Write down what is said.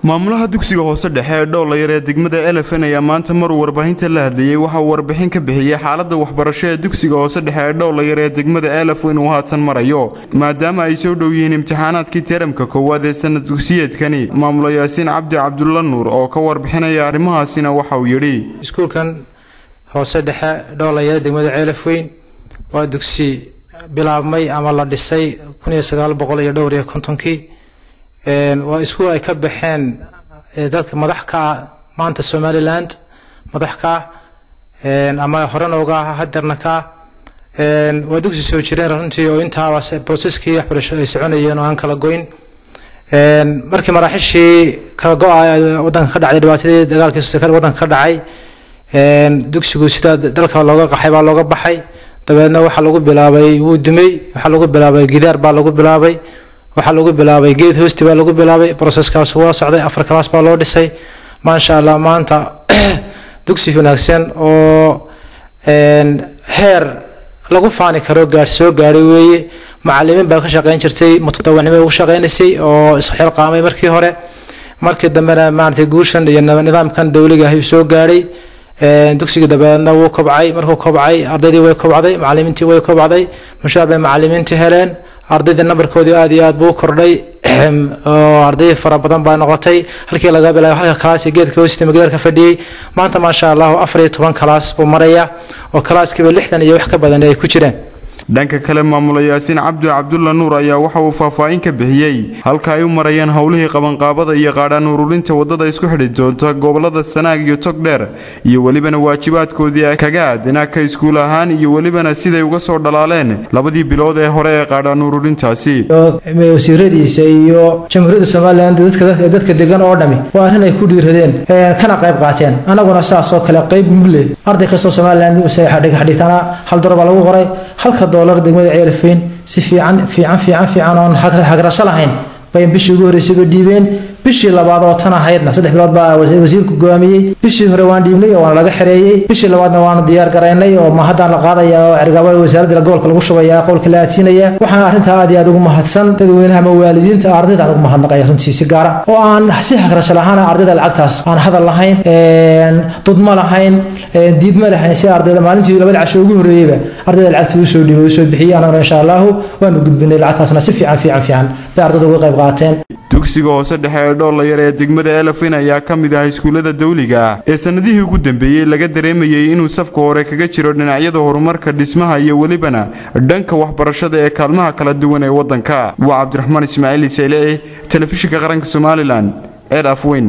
maamulaha dugsiga hoose dhexe ee Dhoolayar ee degmada Elephant ayaa maanta mar warbaahinta la hadlayay waxa uu warbixin ka bixiyay xaaladda waxbarasho ee dugsiga hoose dhexe ee Dhoolayar ee degmada Elephant uu haatan marayo maadaama ay soo dhow yihiin imtixaanaadkii termka koowaad ee sanad dugsiyeedkani maamula Yaasiin Cabdi Cabdulla Nuur oo ka warbixinaya arrimahaasina waxa uu yiri iskuulkan hoose dhexe Dhoolayar ee degmada Elephant waa dugsi bilaabmay ama la dhisay 1950kii waa iskuul ay ka baxeen dadka madaxka maanta Somaliland madaxka ama horan uga hadarna ka waa dugsi soo jireen runtii oo inta processkii waxbarasho ay soconayeen oo aan kala goyn markii maraaxishii kala go'ay wadanka ka dhacay dhibaatadii dagaalkii Soomaaliya wadanka ka dhacay dugsigu sida dalka looga qaxay baa looga baxay dabeedna waxa lagu bilaabay wuu dumay waxa lagu bilaabay gidaar baa lagu bilaabay waxa lagu bilaabay geed hoosti baa lagu bilaabay processkaas waa socday afar class baa loo dhisay ma sha Allah maanta dugsi wanaagsan oo heer lagu faani karo soo gaaray weeye macallimiin baa ka shaqeyn jirtay mutadawacnimo ugu shaqeynaysay oo isxil qaamay markii hore markii dambena maanta guushan iyo nidaamkan dawliga ah soo gaaray dugsiga dabeedna wuu kobcay markuu kobcay ardaydii way kobcday macallimiintii way kobcday mushaar macallimiintii heleen ardayda numberkoodii aad iyo aad buu kordhay oo arday fara badan baa noqotay halkii laga bilaabo halka class geedka hoostiisa magaalada fadhiyay maanta ma sha Allah 14 class buu maraya oo classkiiba 60 iyo wax ka badan ay ku jireen dhanka kale maamula Yaasiin Cabdi Cabdulla Nuur ayaa waxa uu faahfaahin ka bixiyay halka ay u marayaan hawlihii qabanqaabada iyo qaadaan ururinta wadada isku xidhi doonta gobolada Sanaag iyo Togdheer iyo walibana waajibaadkoodii ay kaga aadna ka iskuul ahaan iyo walibana siday uga soo dhalaaleen labadii bilood ee hore ee qaadaan ururintaasi wasiiradiisa iyo jamhuuriyadda Soomaaliland dadka degan oo dhami waa arrin ay ku dhiiradeen kana qayb qaateen anaguna saas oo kale qayb mugle arday ka soo Soomaaliland u saxiix xadhiitana hal darba lagu qoray halka dollar degmada Elephant si fiican oo hagrasho lahayn bay bishii ugu horeysay dhiibeen bishii labaad oo tan ahaydna 3 bilood baa wasiirku go'aamiyay bishii hore waan dhiibnay oo laga xareeyay bishii labaadna waan diyaar gareynay oo ma hadda la qaadaya oo cirgabada wasaaradda gobolka lagu shubaya qolka la aatinaya waxaan arrinta aad iyo aad ugu mahadsan dadweynaha ma waalidiinta ardayda ugu mahadnaqay runtii si gaar ah oo aan si hagrasho lahayn ardayda lacagtaas aan hadal lahayn dudma lahayn diidma lahayn si ardayda maalintii labada casho ugu horeeyayba ardayda lacagta u soo dhiibay soo bixiyaan oo insha Allah waan u gudbinay lacagtaasna si fiican bay ardaydu uga qayb qaateen dugsiga hoose dhexe ee Dhoolayar ee degmada Elephant ayaa ka mid ah iskuulada dawliga ah ee sanadihii ugu dambeeyay laga dareemayay inuu safka hore kaga jiro dhinacyada horumarka dhismaha iyo walibana dhanka waxbarashada ee kaalmaha kala duwan ee wadanka waa Cabdiraxmaan Ismaaciil Isayle telefishinka qaranka Somaliland Elephant